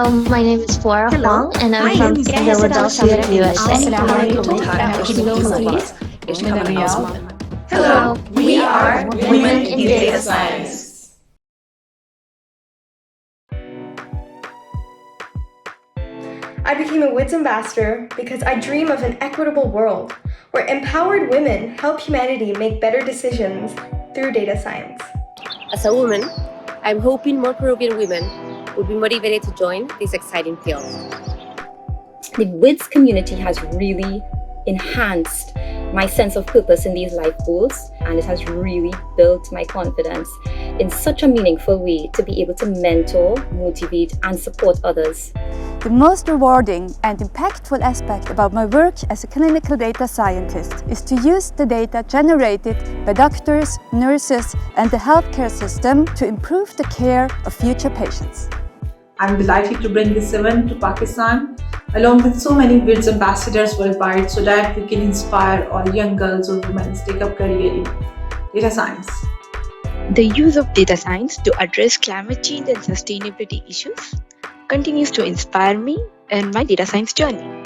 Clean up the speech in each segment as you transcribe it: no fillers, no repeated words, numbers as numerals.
my name is Flora Hello. Huang, and I'm Hi, from I'm Philadelphia, USA. Hello. We are Women in Data Science. I became a WIDS ambassador because I dream of an equitable world where empowered women help humanity make better decisions through data science. As a woman, I'm hoping more Peruvian women will be motivated to join this exciting field. The WIDS community has really enhanced my sense of purpose in these life goals, and it has really built my confidence in such a meaningful way to be able to mentor, motivate, and support others. The most rewarding and impactful aspect about my work as a clinical data scientist is to use the data generated by doctors, nurses, and the healthcare system to improve the care of future patients. I'm delighted to bring this event to Pakistan along with so many WIDS ambassadors worldwide so that we can inspire all young girls or women to take up career in data science. The use of data science to address climate change and sustainability issues continues to inspire me in my data science journey.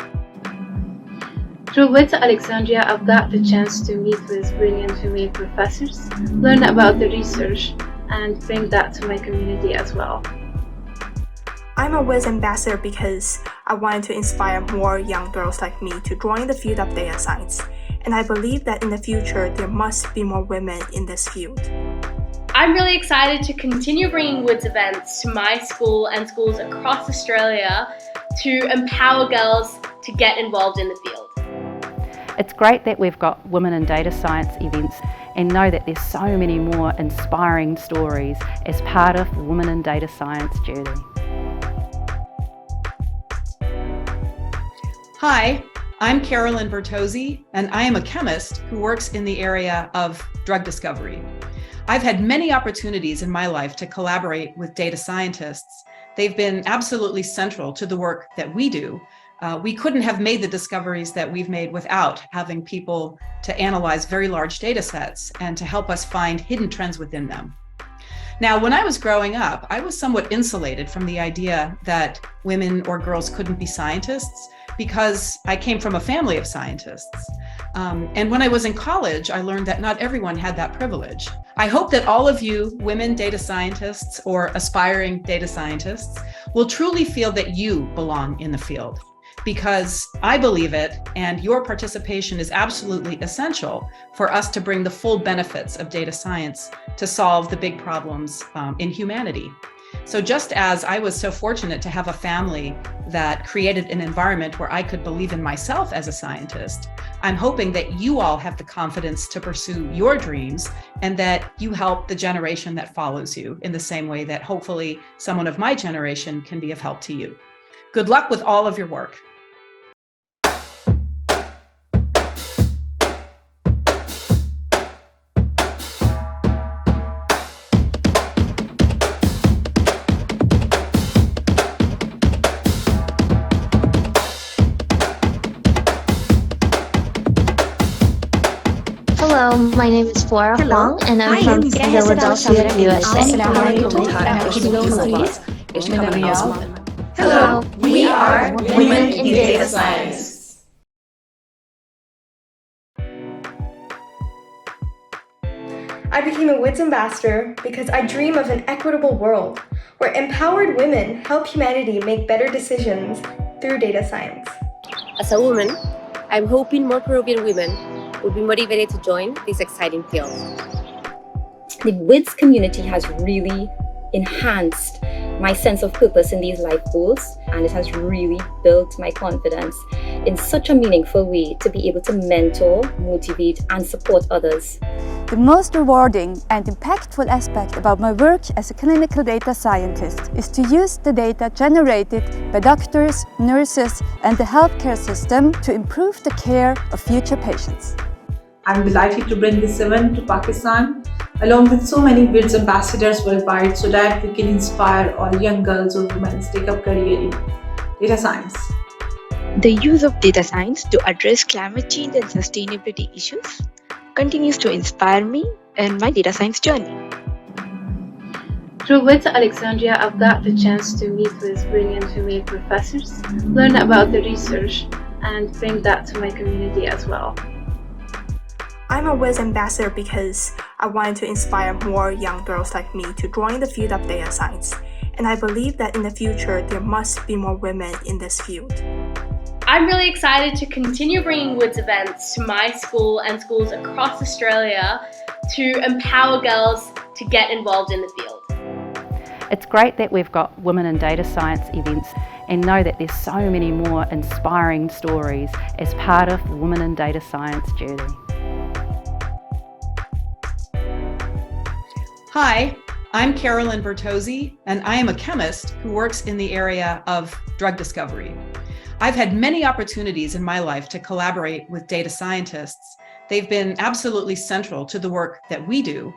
Through WIDS Alexandria, I've got the chance to meet with brilliant female professors, learn about the research, and bring that to my community as well. I'm a WIDS ambassador because I wanted to inspire more young girls like me to join the field of data science, and I believe that in the future there must be more women in this field. I'm really excited to continue bringing WIDS events to my school and schools across Australia to empower girls to get involved in the field. It's great that we've got Women in Data Science events and know that there's so many more inspiring stories as part of the Women in Data Science journey. Hi, I'm Carolyn Bertozzi, and I am a chemist who works in the area of drug discovery. I've had many opportunities in my life to collaborate with data scientists. They've been absolutely central to the work that we do. We couldn't have made the discoveries that we've made without having people to analyze very large data sets and to help us find hidden trends within them. Now, when I was growing up, I was somewhat insulated from the idea that women or girls couldn't be scientists because I came from a family of scientists. And when I was in college, I learned that not everyone had that privilege. I hope that all of you women data scientists or aspiring data scientists will truly feel that you belong in the field, because I believe it, and your participation is absolutely essential for us to bring the full benefits of data science to solve the big problems in humanity. So just as I was so fortunate to have a family that created an environment where I could believe in myself as a scientist, I'm hoping that you all have the confidence to pursue your dreams and that you help the generation that follows you in the same way that hopefully someone of my generation can be of help to you. Good luck with all of your work. Hello, my name is Flora Hello. Huang, and I'm Hi, from I'm Philadelphia, USA. Hello. We are Women in Data Science. I became a WIDS ambassador because I dream of an equitable world where empowered women help humanity make better decisions through data science. As a woman, I'm hoping more Peruvian women will be motivated to join this exciting field. The WIDS community has really enhanced my sense of purpose in these life goals, and it has really built my confidence in such a meaningful way to be able to mentor, motivate, and support others. The most rewarding and impactful aspect about my work as a clinical data scientist is to use the data generated by doctors, nurses, and the healthcare system to improve the care of future patients. I'm delighted to bring this event to Pakistan along with so many WIDS ambassadors worldwide so that we can inspire all young girls or women to take up career in data science. The use of data science to address climate change and sustainability issues continues to inspire me in my data science journey. Through WITS Alexandria, I've got the chance to meet with brilliant female professors, learn about the research, and bring that to my community as well. I'm a WIS ambassador because I wanted to inspire more young girls like me to join the field of data science, and I believe that in the future there must be more women in this field. I'm really excited to continue bringing WIDS events to my school and schools across Australia to empower girls to get involved in the field. It's great that we've got women in data science events and know that there's so many more inspiring stories as part of the Women in Data Science journey. Hi, I'm Carolyn Bertozzi, and I am a chemist who works in the area of drug discovery. I've had many opportunities in my life to collaborate with data scientists. They've been absolutely central to the work that we do.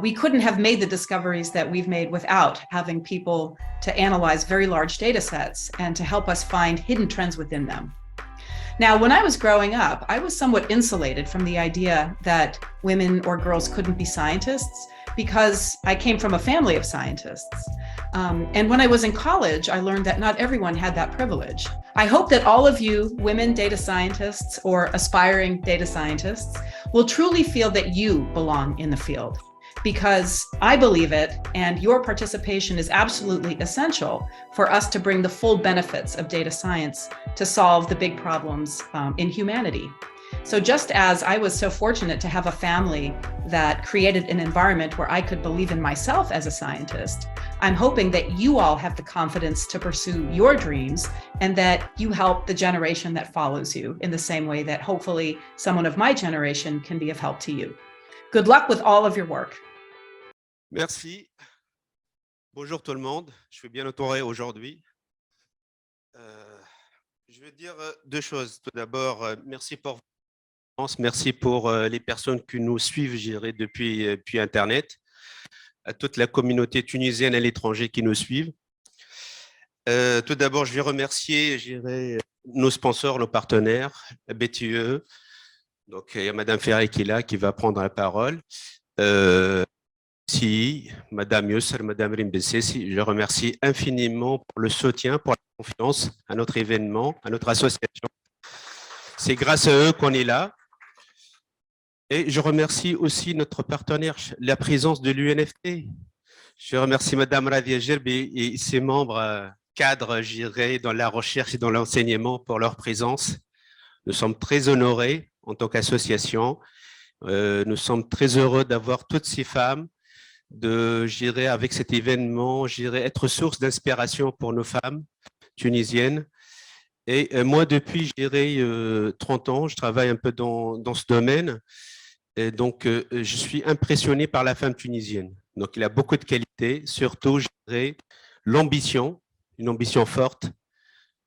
We couldn't have made the discoveries that we've made without having people to analyze very large data sets and to help us find hidden trends within them. Now, when I was growing up, I was somewhat insulated from the idea that women or girls couldn't be scientists because I came from a family of scientists. And when I was in college, I learned that not everyone had that privilege. I hope that all of you women data scientists or aspiring data scientists will truly feel that you belong in the field, because I believe it, and your participation is absolutely essential for us to bring the full benefits of data science to solve the big problems in humanity. So just as I was so fortunate to have a family that created an environment where I could believe in myself as a scientist, I'm hoping that you all have the confidence to pursue your dreams and that you help the generation that follows you in the same way that hopefully someone of my generation can be of help to you. Good luck with all of your work. Merci. Bonjour tout le monde. Je suis bien entouré aujourd'hui. Je vais dire deux choses. Tout d'abord, merci pour votre présence. Merci pour les personnes qui nous suivent, je dirais, depuis Internet. À toute la communauté tunisienne à l'étranger qui nous suivent. Tout d'abord, je vais remercier, je dirais, nos sponsors, nos partenaires, la BTE. Donc, il y a Madame Ferré qui est là, qui va prendre la parole. Si, Madame Yusser, Madame Rimbessessi, je remercie infiniment pour le soutien, pour la confiance à notre événement, à notre association. C'est grâce à eux qu'on est là. Et je remercie aussi notre partenaire, la présence de l'UNFT. Je remercie Madame Radia Gerbi et ses membres cadres, je dirais, dans la recherche et dans l'enseignement pour leur présence. Nous sommes très honorés en tant qu'association. Nous sommes très heureux d'avoir toutes ces femmes, avec cet événement, être source d'inspiration pour nos femmes tunisiennes. Et moi, depuis, 30 ans, je travaille un peu dans ce domaine. Et donc, je suis impressionné par la femme tunisienne. Donc, il a beaucoup de qualités, surtout, l'ambition, une ambition forte,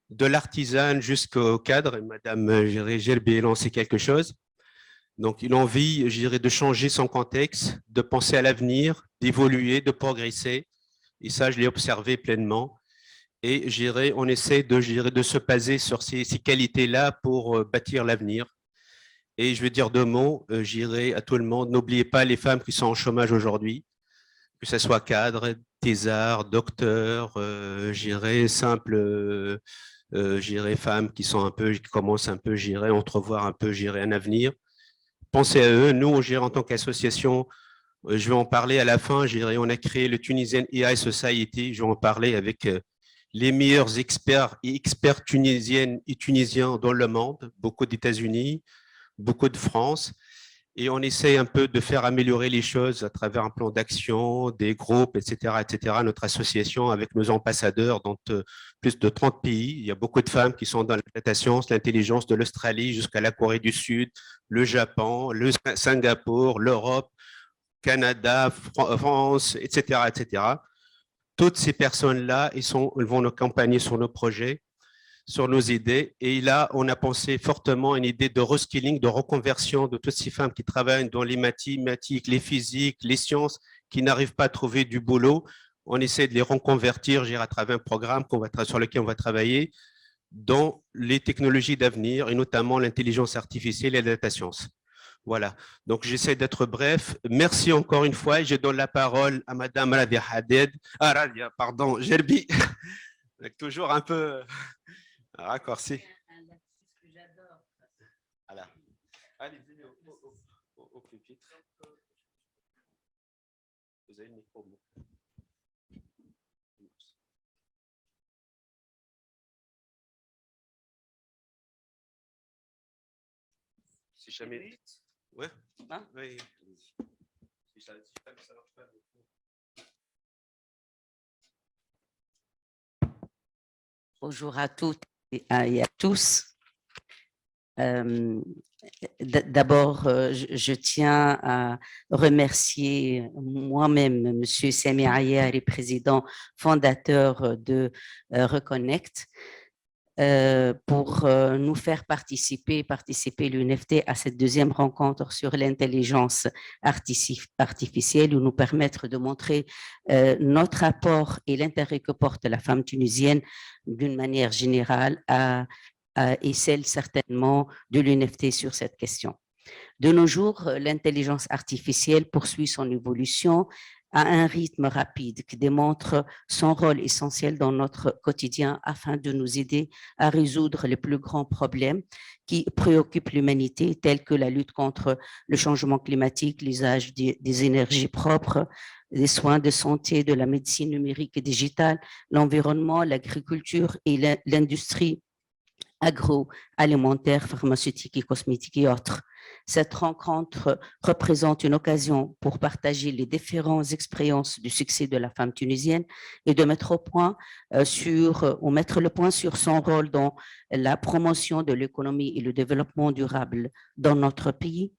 de l'artisane jusqu'au cadre. Et Madame Gerbi lancé quelque chose. Donc, une envie, de changer son contexte, de penser à l'avenir, d'évoluer, de progresser. Et ça, je l'ai observé pleinement. Et on essaie de se baser sur ces qualités-là pour bâtir l'avenir. Et je veux dire deux mots, à tout le monde, n'oubliez pas les femmes qui sont en chômage aujourd'hui, que ce soit cadre, thésard, docteur, simple, femmes qui sont qui commencent un peu, entrevoir un peu, un avenir. Pensez à eux. Nous, en tant qu'association, je vais en parler à la fin, on a créé le Tunisian AI Society, je vais en parler avec les meilleurs experts et experts tunisiennes et tunisiens dans le monde, beaucoup d'États-Unis, beaucoup de France, et on essaie un peu de faire améliorer les choses à travers un plan d'action, des groupes, etc., etc. Notre association avec nos ambassadeurs dans plus de 30 pays. Il y a beaucoup de femmes qui sont dans la data science, l'intelligence, de l'Australie jusqu'à la Corée du Sud, le Japon, le Singapour, l'Europe, Canada, France, etc., etc. Toutes ces personnes-là, elles vont nous accompagner sur nos projets, sur nos idées. Et là, on a pensé fortement à une idée de reskilling, de reconversion de toutes ces femmes qui travaillent dans les mathématiques, les physiques, les sciences, qui n'arrivent pas à trouver du boulot. On essaie de les reconvertir à travers un programme sur lequel on va travailler dans les technologies d'avenir et notamment l'intelligence artificielle et la data science. Voilà, donc j'essaie d'être bref. Merci encore une fois et je donne la parole à Madame Radia Haded. Ah, Radia, pardon, Gerbi. Toujours un peu raccourci. Voilà. Allez-y au pupitre. Vous avez le micro. Si jamais. Ouais. Ah, oui. Si ça marche pas. Bonjour à toutes et à tous. D'abord, je tiens à remercier moi-même M. Sami Ayari, président fondateur de Reconnect, pour nous faire participer l'UNFT à cette deuxième rencontre sur l'intelligence artificielle, ou nous permettre de montrer notre apport et l'intérêt que porte la femme tunisienne d'une manière générale et celle certainement de l'UNFT sur cette question. De nos jours, l'intelligence artificielle poursuit son évolution à un rythme rapide qui démontre son rôle essentiel dans notre quotidien afin de nous aider à résoudre les plus grands problèmes qui préoccupent l'humanité, tels que la lutte contre le changement climatique, l'usage des énergies propres, des soins de santé, de la médecine numérique et digitale, l'environnement, l'agriculture et l'industrie agroalimentaire, pharmaceutique et cosmétique et autres. Cette rencontre représente une occasion pour partager les différentes expériences du succès de la femme tunisienne et de mettre le point sur son rôle dans la promotion de l'économie et le développement durable dans notre pays.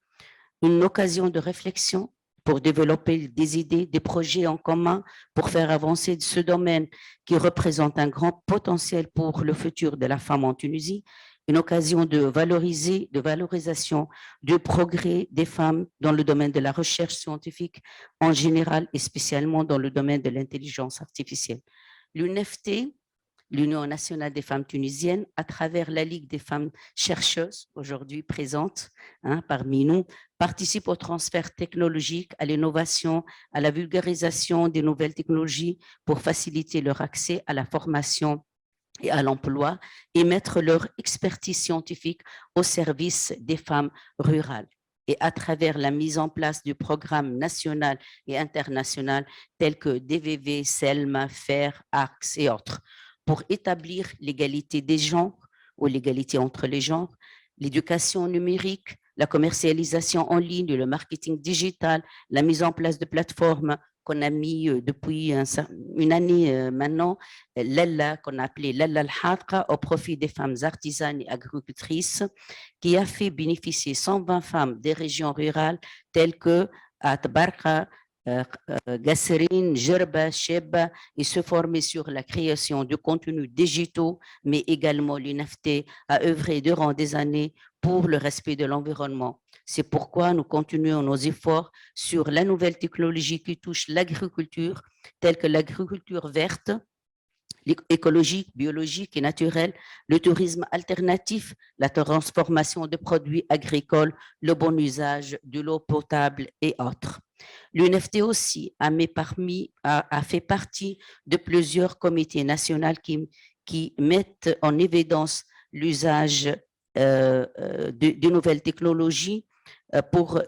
Une occasion de réflexion pour développer des idées, des projets en commun pour faire avancer ce domaine qui représente un grand potentiel pour le futur de la femme en Tunisie, une occasion de valorisation du progrès des femmes dans le domaine de la recherche scientifique en général et spécialement dans le domaine de l'intelligence artificielle. L'UNFT, l'Union nationale des femmes tunisiennes, à travers la Ligue des femmes chercheuses, aujourd'hui présente parmi nous, participe au transfert technologique, à l'innovation, à la vulgarisation des nouvelles technologies pour faciliter leur accès à la formation et à l'emploi et mettre leur expertise scientifique au service des femmes rurales. Et à travers la mise en place du programme national et international tels que DVV, SELMA, FAIR, ARCS et autres, pour établir l'égalité des genres ou l'égalité entre les genres, l'éducation numérique, la commercialisation en ligne, le marketing digital, la mise en place de plateformes qu'on a mis depuis une année maintenant, Lalla, qu'on a appelé Lalla al-Hadqa, au profit des femmes artisanes et agricultrices, qui a fait bénéficier 120 femmes des régions rurales telles que Atbarqa, Gasserine, Jerba, Sheba, et se former sur la création de contenus digitaux, mais également l'UNFT a œuvré durant des années pour le respect de l'environnement. C'est pourquoi nous continuons nos efforts sur la nouvelle technologie qui touche l'agriculture, telle que l'agriculture verte, écologique, biologique et naturelle, le tourisme alternatif, la transformation de produits agricoles, le bon usage de l'eau potable et autres. L'UNFT aussi a fait partie de plusieurs comités nationaux qui mettent en évidence l'usage de nouvelles technologies pour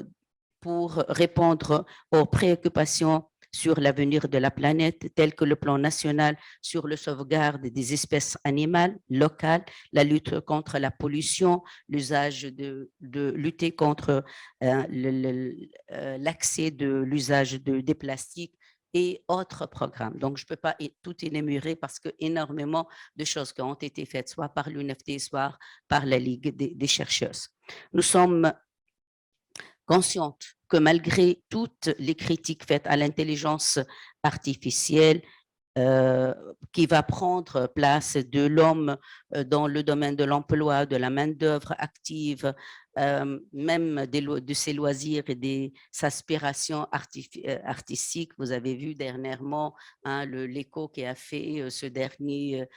répondre aux préoccupations sur l'avenir de la planète, tels que le plan national sur la sauvegarde des espèces animales locales, la lutte contre la pollution, l'usage de lutter contre l'accès de l'usage des plastiques et autres programmes. Donc, je ne peux pas tout énumérer parce que énormément de choses qui ont été faites, soit par l'UNFT, soit par la Ligue des chercheuses. Nous sommes consciente que malgré toutes les critiques faites à l'intelligence artificielle, qui va prendre place de l'homme dans le domaine de l'emploi, de la main-d'œuvre active, même de ses loisirs et des aspirations artistiques. Vous avez vu dernièrement l'écho qui a fait ce dernier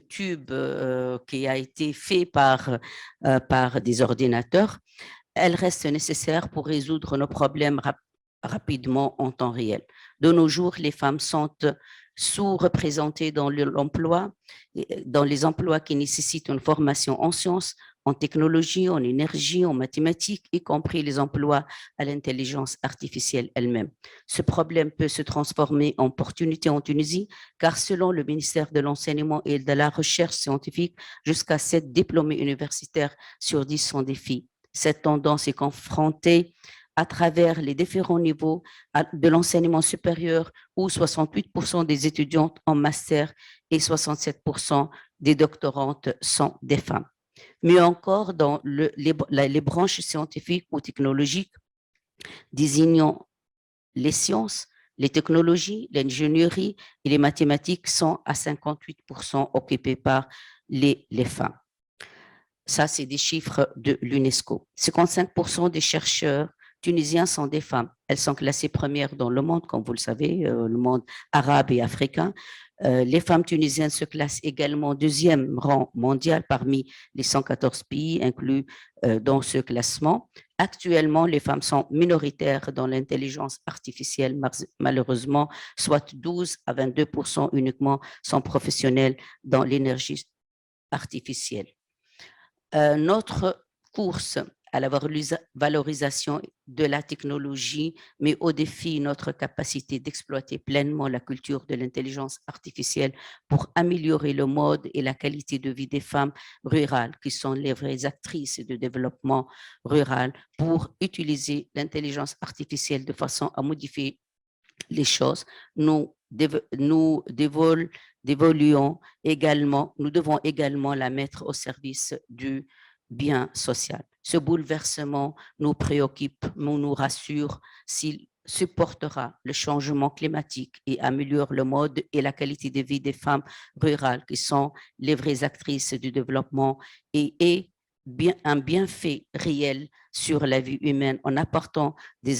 tube qui a été fait par des ordinateurs. elle reste nécessaire pour résoudre nos problèmes rapidement en temps réel. De nos jours, les femmes sont sous-représentées dans l'emploi, dans les emplois qui nécessitent une formation en sciences, en technologie, en énergie, en mathématiques, y compris les emplois à l'intelligence artificielle elle-même. Ce problème peut se transformer en opportunité en Tunisie, car selon le ministère de l'Enseignement et de la Recherche scientifique, jusqu'à 7 diplômés universitaires sur 10 sont des filles. Cette tendance est confrontée à travers les différents niveaux de l'enseignement supérieur où 68% des étudiantes en master et 67% des doctorantes sont des femmes. Mieux encore, dans les branches scientifiques ou technologiques, désignant les sciences, les technologies, l'ingénierie et les mathématiques sont à 58% occupées par les femmes. Ça, c'est des chiffres de l'UNESCO. 55% des chercheurs tunisiens sont des femmes. Elles sont classées premières dans le monde, comme vous le savez, le monde arabe et africain. Les femmes tunisiennes se classent également deuxième rang mondial parmi les 114 pays inclus dans ce classement. Actuellement, les femmes sont minoritaires dans l'intelligence artificielle, malheureusement, soit 12 à 22% uniquement sont professionnelles dans l'énergie artificielle. Notre course à la valorisation de la technologie, mais au défi notre capacité d'exploiter pleinement la culture de l'intelligence artificielle pour améliorer le mode et la qualité de vie des femmes rurales, qui sont les vraies actrices de développement rural, pour utiliser l'intelligence artificielle de façon à modifier les choses. Nous devons également la mettre au service du bien social. Ce bouleversement nous préoccupe, nous rassure s'il supportera le changement climatique et améliore le mode et la qualité de vie des femmes rurales qui sont les vraies actrices du développement et un bienfait réel sur la vie humaine en apportant des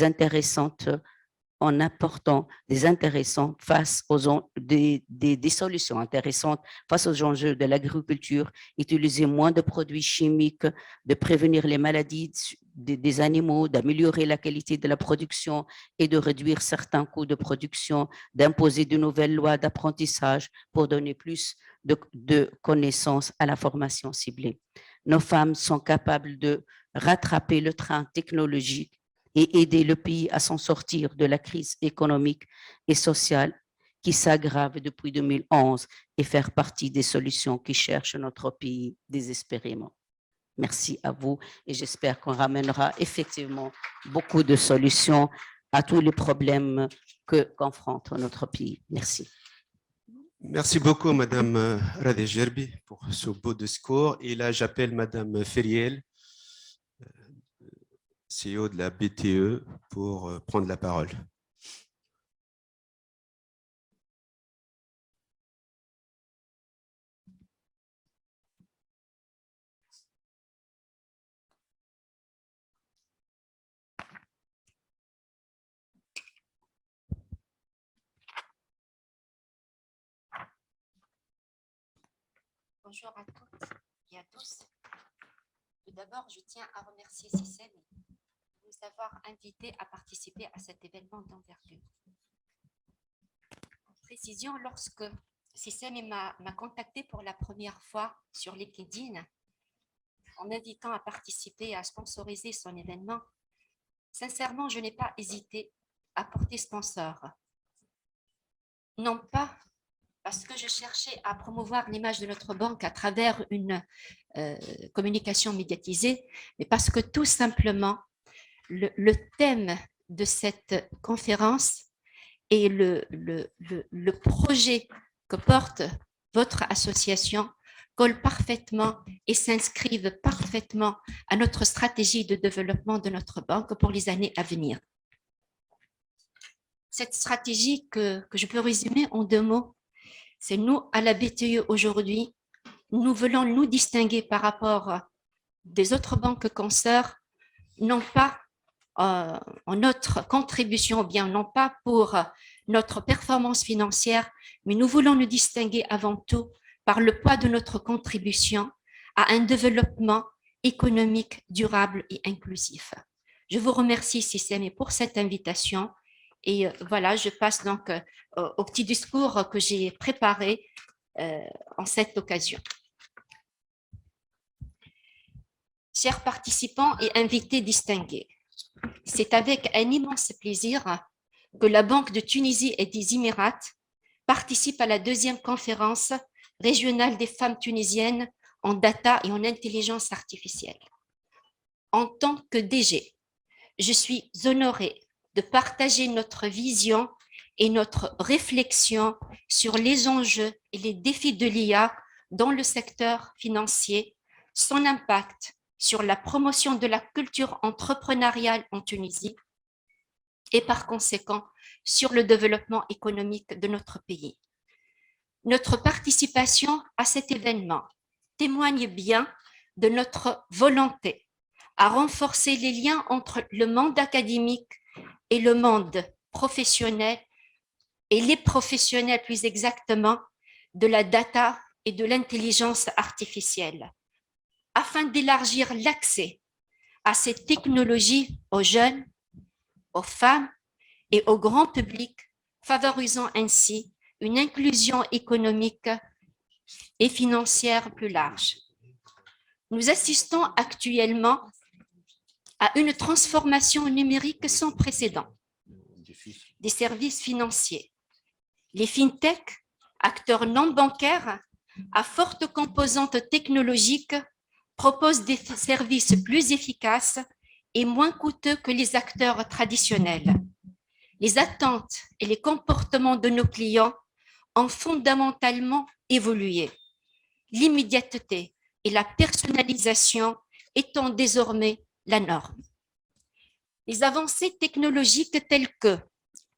solutions intéressantes face aux enjeux de l'agriculture, utiliser moins de produits chimiques, de prévenir les maladies des animaux, d'améliorer la qualité de la production et de réduire certains coûts de production, d'imposer de nouvelles lois d'apprentissage pour donner plus de connaissances à la formation ciblée. Nos femmes sont capables de rattraper le train technologique et aider le pays à s'en sortir de la crise économique et sociale qui s'aggrave depuis 2011 et faire partie des solutions qui cherchent notre pays désespérément. Merci à vous et j'espère qu'on ramènera effectivement beaucoup de solutions à tous les problèmes qu'enfronte notre pays. Merci. Merci beaucoup, Madame Radeh Gerbi, pour ce beau discours. Et là, j'appelle Madame Feriel, CEO de la BTE, pour prendre la parole. Bonjour à toutes et à tous. Tout d'abord, je tiens à remercier CISEM de nous avoir invités à participer à cet événement d'envergure. En précision, lorsque CISEM m'a contacté pour la première fois sur LinkedIn en m'invitant à participer, à sponsoriser son événement, sincèrement, je n'ai pas hésité à porter sponsor. Non pas parce que je cherchais à promouvoir l'image de notre banque à travers une communication médiatisée, mais parce que tout simplement, le thème de cette conférence et le projet que porte votre association collent parfaitement et s'inscrivent parfaitement à notre stratégie de développement de notre banque pour les années à venir. Cette stratégie que je peux résumer en 2 mots, c'est nous, à la BTE aujourd'hui, nous voulons nous distinguer par rapport des autres banques consoeurs, non pas en notre contribution, ou bien non pas pour notre performance financière, mais nous voulons nous distinguer avant tout par le poids de notre contribution à un développement économique, durable et inclusif. Je vous remercie, Sissemi, pour cette invitation. Et voilà, je passe donc au petit discours que j'ai préparé en cette occasion. Chers participants et invités distingués, c'est avec un immense plaisir que la Banque de Tunisie et des Émirats participe à la deuxième conférence régionale des femmes tunisiennes en data et en intelligence artificielle. En tant que DG, je suis honorée de partager notre vision et notre réflexion sur les enjeux et les défis de l'IA dans le secteur financier, son impact sur la promotion de la culture entrepreneuriale en Tunisie et par conséquent sur le développement économique de notre pays. Notre participation à cet événement témoigne bien de notre volonté à renforcer les liens entre le monde académique et le monde professionnel et les professionnels plus exactement de la data et de l'intelligence artificielle, afin d'élargir l'accès à ces technologies aux jeunes, aux femmes et au grand public, favorisant ainsi une inclusion économique et financière plus large. Nous assistons actuellement à une transformation numérique sans précédent des services financiers. Les fintechs, acteurs non bancaires à forte composante technologique, proposent des services plus efficaces et moins coûteux que les acteurs traditionnels. Les attentes et les comportements de nos clients ont fondamentalement évolué. L'immédiateté et la personnalisation étant désormais la norme. Les avancées technologiques telles que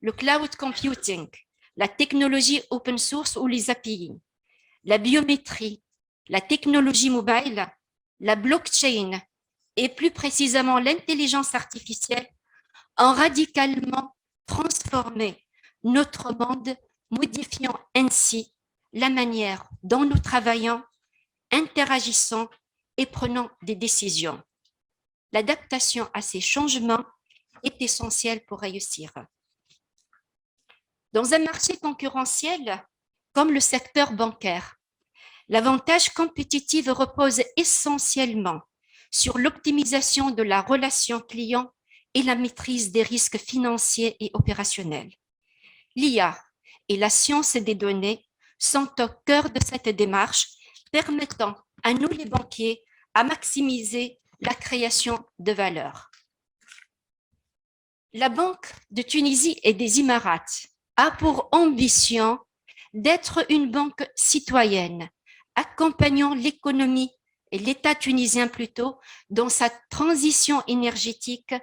le cloud computing, la technologie open source ou les API, la biométrie, la technologie mobile, la blockchain et plus précisément l'intelligence artificielle ont radicalement transformé notre monde, modifiant ainsi la manière dont nous travaillons, interagissons et prenons des décisions. L'adaptation à ces changements est essentielle pour réussir. Dans un marché concurrentiel comme le secteur bancaire, l'avantage compétitif repose essentiellement sur l'optimisation de la relation client et la maîtrise des risques financiers et opérationnels. L'IA et la science des données sont au cœur de cette démarche, permettant à nous les banquiers à maximiser la création de valeur. La Banque de Tunisie et des Émirats a pour ambition d'être une banque citoyenne, accompagnant l'économie et l'État tunisien plutôt dans sa transition énergétique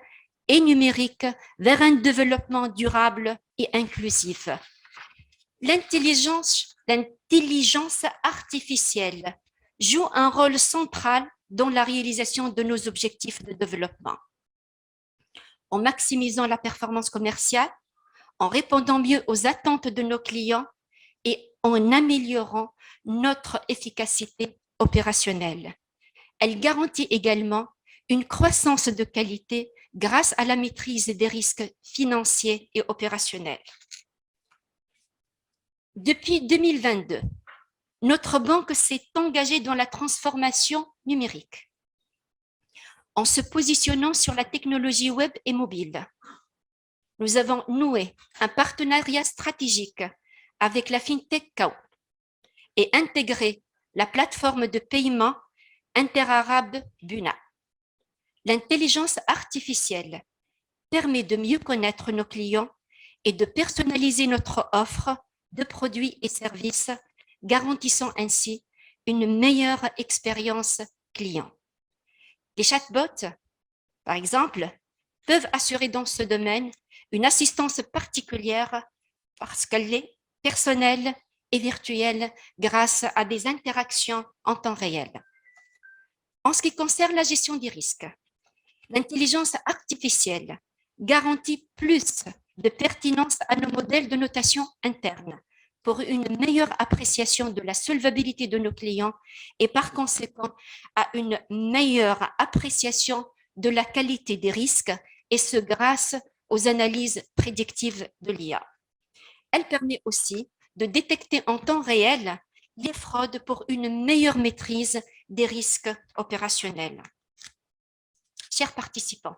et numérique vers un développement durable et inclusif. L'intelligence artificielle joue un rôle central dans la réalisation de nos objectifs de développement. En maximisant la performance commerciale, en répondant mieux aux attentes de nos clients et en améliorant notre efficacité opérationnelle. Elle garantit également une croissance de qualité grâce à la maîtrise des risques financiers et opérationnels. Depuis 2022, notre banque s'est engagée dans la transformation numérique en se positionnant sur la technologie web et mobile. Nous avons noué un partenariat stratégique avec la FinTech Kao et intégré la plateforme de paiement interarabe Buna. L'intelligence artificielle permet de mieux connaître nos clients et de personnaliser notre offre de produits et services, garantissant ainsi une meilleure expérience client. Les chatbots, par exemple, peuvent assurer dans ce domaine une assistance particulière parce qu'elle est personnelle et virtuelle grâce à des interactions en temps réel. En ce qui concerne la gestion des risques, l'intelligence artificielle garantit plus de pertinence à nos modèles de notation interne, pour une meilleure appréciation de la solvabilité de nos clients et par conséquent à une meilleure appréciation de la qualité des risques, et ce grâce aux analyses prédictives de l'IA. Elle permet aussi de détecter en temps réel les fraudes pour une meilleure maîtrise des risques opérationnels. Chers participants,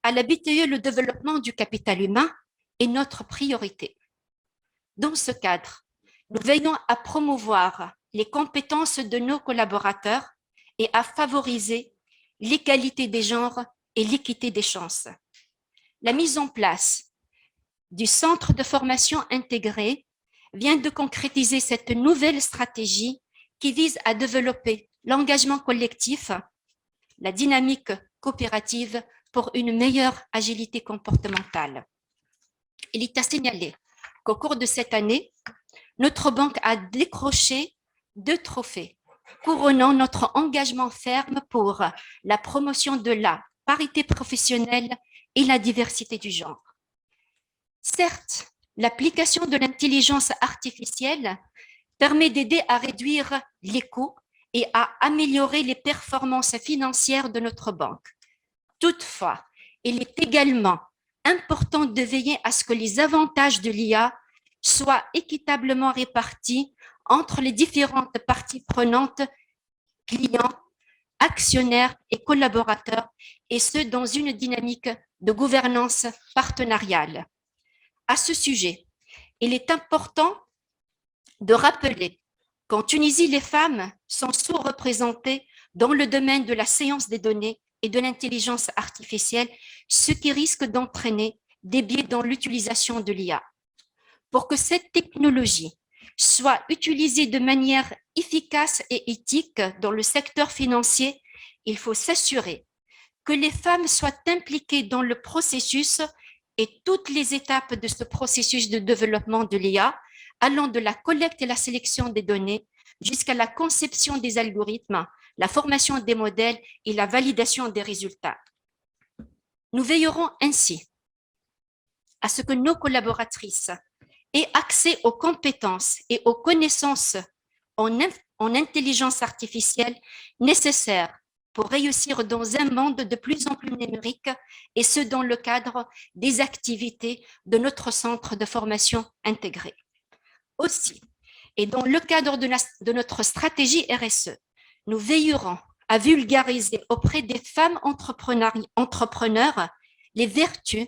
à la BTE, le développement du capital humain est notre priorité. Dans ce cadre, nous veillons à promouvoir les compétences de nos collaborateurs et à favoriser l'égalité des genres et l'équité des chances. La mise en place du centre de formation intégré vient de concrétiser cette nouvelle stratégie qui vise à développer l'engagement collectif, la dynamique coopérative pour une meilleure agilité comportementale. Il est à signaler qu'au cours de cette année, notre banque a décroché 2 trophées, couronnant notre engagement ferme pour la promotion de la parité professionnelle et la diversité du genre. Certes, l'application de l'intelligence artificielle permet d'aider à réduire les coûts et à améliorer les performances financières de notre banque. Toutefois, il est également important de veiller à ce que les avantages de l'IA soient équitablement répartis entre les différentes parties prenantes, clients, actionnaires et collaborateurs, et ce, dans une dynamique de gouvernance partenariale. À ce sujet, il est important de rappeler qu'en Tunisie, les femmes sont sous-représentées dans le domaine de la science des données et de l'intelligence artificielle, ce qui risque d'entraîner des biais dans l'utilisation de l'IA. Pour que cette technologie soit utilisée de manière efficace et éthique dans le secteur financier, il faut s'assurer que les femmes soient impliquées dans le processus et toutes les étapes de ce processus de développement de l'IA, allant de la collecte et la sélection des données jusqu'à la conception des algorithmes, la formation des modèles et la validation des résultats. Nous veillerons ainsi à ce que nos collaboratrices aient accès aux compétences et aux connaissances en intelligence artificielle nécessaires pour réussir dans un monde de plus en plus numérique, et ce dans le cadre des activités de notre centre de formation intégré. Aussi, et dans le cadre de notre stratégie RSE, nous veillerons à vulgariser auprès des femmes entrepreneurs les vertus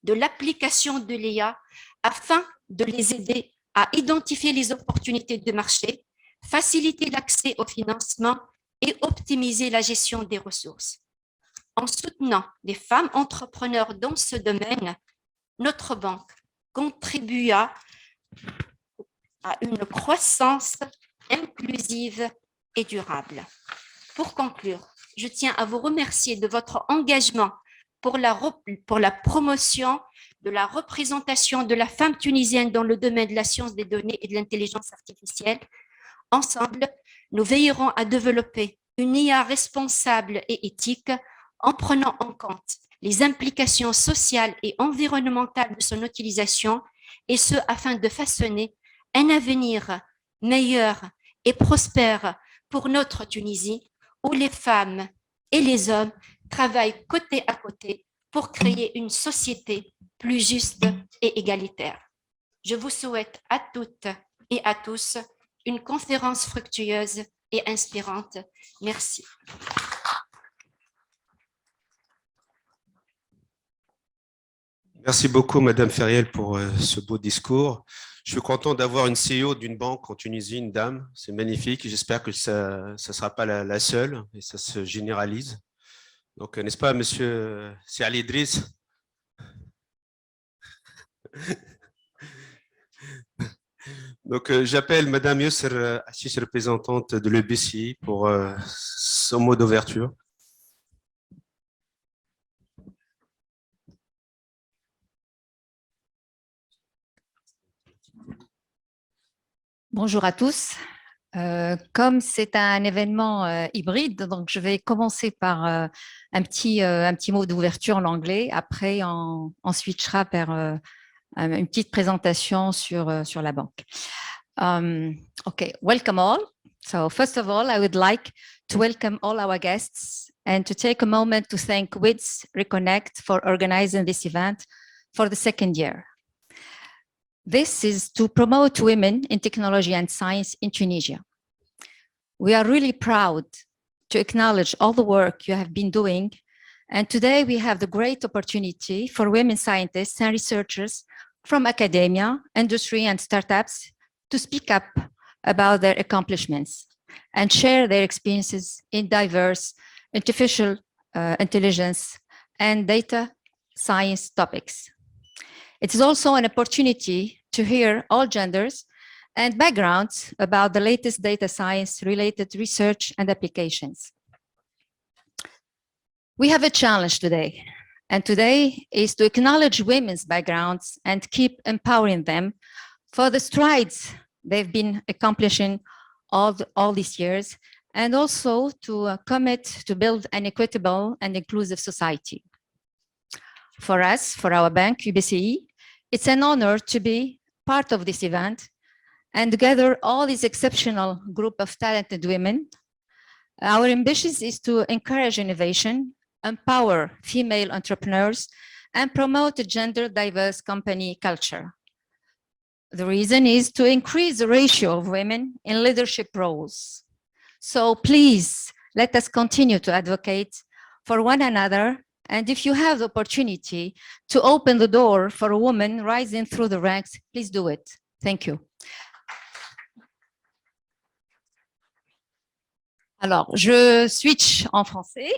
de l'application de l'IA afin de les aider à identifier les opportunités de marché, faciliter l'accès au financement et optimiser la gestion des ressources. En soutenant les femmes entrepreneurs dans ce domaine, notre banque contribua à une croissance inclusive et durable. Pour conclure, je tiens à vous remercier de votre engagement pour la promotion de la représentation de la femme tunisienne dans le domaine de la science des données et de l'intelligence artificielle. Ensemble, nous veillerons à développer une IA responsable et éthique en prenant en compte les implications sociales et environnementales de son utilisation, et ce afin de façonner un avenir meilleur et prospère pour notre Tunisie, où les femmes et les hommes travaillent côté à côté pour créer une société plus juste et égalitaire. Je vous souhaite à toutes et à tous une conférence fructueuse et inspirante. Merci. Merci beaucoup, Madame Feriel, pour ce beau discours. Je suis content d'avoir une CEO d'une banque en Tunisie, une dame. C'est magnifique. J'espère que ça ne sera pas la seule et ça se généralise. Donc, n'est-ce pas, Monsieur Ali Idriss? Donc, j'appelle Madame Yousser Assis, représentante de l'EBCI, pour son mot d'ouverture. Bonjour à tous. Comme c'est un événement hybride, donc je vais commencer par un petit mot d'ouverture en anglais. Après, on switchera vers une petite présentation sur la banque. Okay, welcome all. So first of all, I would like to welcome all our guests and to take a moment to thank WIDS Reconnect for organizing this event for the second year. This is to promote women in technology and science in Tunisia. We are really proud to acknowledge all the work you have been doing. And today we have the great opportunity for women scientists and researchers from academia, industry, and startups to speak up about their accomplishments and share their experiences in diverse artificial intelligence and data science topics. It is also an opportunity to hear all genders and backgrounds about the latest data science related research and applications. We have a challenge today, and today is to acknowledge women's backgrounds and keep empowering them for the strides they've been accomplishing all these years, and also to commit to build an equitable and inclusive society. For us, for our bank, UBCE, it's an honor to be part of this event and gather all this exceptional group of talented women. Our ambition is to encourage innovation, empower female entrepreneurs, and promote a gender diverse company culture. The reason is to increase the ratio of women in leadership roles. So please, let us continue to advocate for one another. And if you have the opportunity to open the door for a woman rising through the ranks, please do it. Thank you. Alors, je switch en français.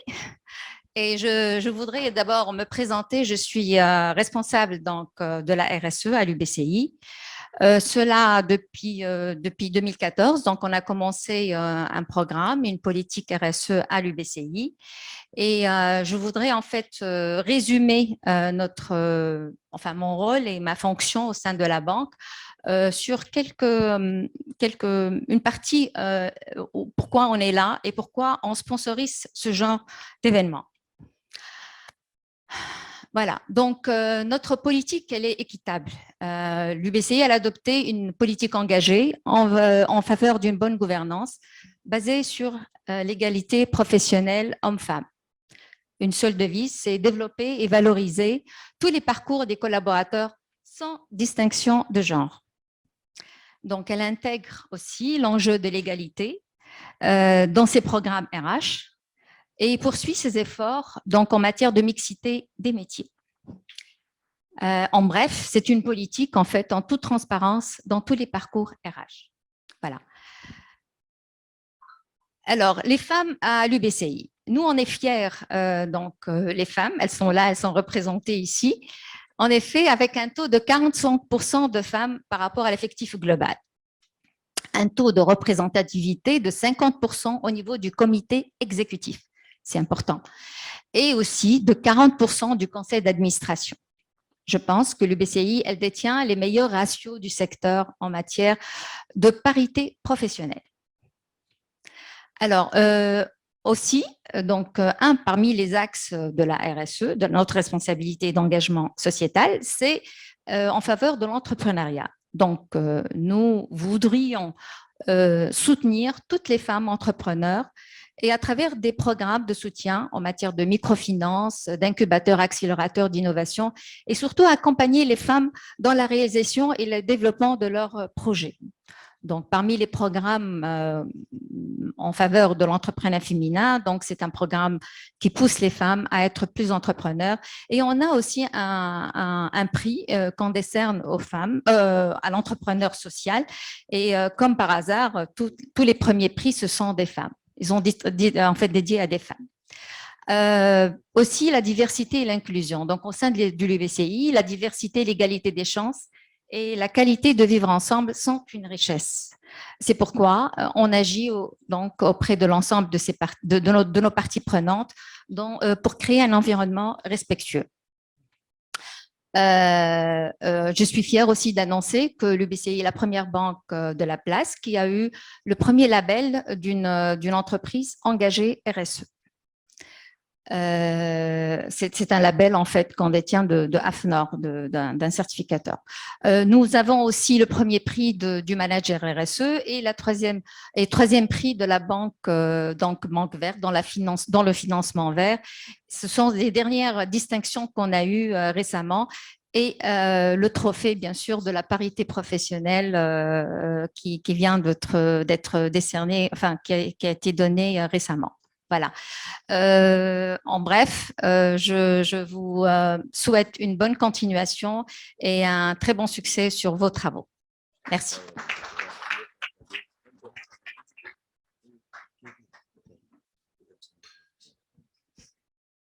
Et je voudrais d'abord me présenter. Je suis responsable donc, de la RSE à l'UBCI. Cela depuis 2014. Donc, on a commencé un programme, une politique RSE à l'UBCI. Et je voudrais en fait résumer mon rôle et ma fonction au sein de la banque sur une partie pourquoi on est là et pourquoi on sponsorise ce genre d'événements. Voilà, donc notre politique, elle est équitable. L'UBCI a adopté une politique engagée en faveur d'une bonne gouvernance basée sur l'égalité professionnelle homme-femme. Une seule devise, c'est développer et valoriser tous les parcours des collaborateurs sans distinction de genre. Donc, elle intègre aussi l'enjeu de l'égalité dans ses programmes RH et poursuit ses efforts donc, en matière de mixité des métiers. En bref, c'est une politique en fait en toute transparence dans tous les parcours RH. Voilà. Alors, les femmes à l'UBCI. Nous, on est fiers, les femmes, elles sont là, elles sont représentées ici. En effet, avec un taux de 45% de femmes par rapport à l'effectif global. Un taux de représentativité de 50% au niveau du comité exécutif. C'est important. Et aussi de 40% du conseil d'administration. Je pense que l'UBCI, elle détient les meilleurs ratios du secteur en matière de parité professionnelle. Alors, aussi, donc, un parmi les axes de la RSE, de notre responsabilité d'engagement sociétal, c'est en faveur de l'entrepreneuriat. Donc, nous voudrions soutenir toutes les femmes entrepreneurs et à travers des programmes de soutien en matière de microfinance, d'incubateurs, accélérateurs d'innovation et surtout accompagner les femmes dans la réalisation et le développement de leurs projets. Donc, parmi les programmes en faveur de l'entrepreneuriat féminin, donc c'est un programme qui pousse les femmes à être plus entrepreneurs. Et on a aussi un prix qu'on décerne aux femmes, à l'entrepreneur social. Et comme par hasard, tous les premiers prix, ce sont des femmes. Ils ont en fait dédié à des femmes. Aussi, la diversité et l'inclusion. Donc, au sein de l'UBCI, la diversité et l'égalité des chances et la qualité de vivre ensemble sont une richesse. C'est pourquoi on agit donc auprès de l'ensemble de nos parties prenantes pour créer un environnement respectueux. Je suis fière aussi d'annoncer que l'UBCI est la première banque de la place qui a eu le premier label d'une entreprise engagée RSE. C'est un label en fait qu'on détient de AFNOR, d'un certificateur. Nous avons aussi le premier prix du manager RSE et troisième prix de la banque, donc banque verte dans le financement vert. Ce sont les dernières distinctions qu'on a eues récemment. Et le trophée, bien sûr, de la parité professionnelle qui vient d'être décerné, enfin, qui a été donné récemment. Voilà. En bref, je vous souhaite une bonne continuation et un très bon succès sur vos travaux. Merci.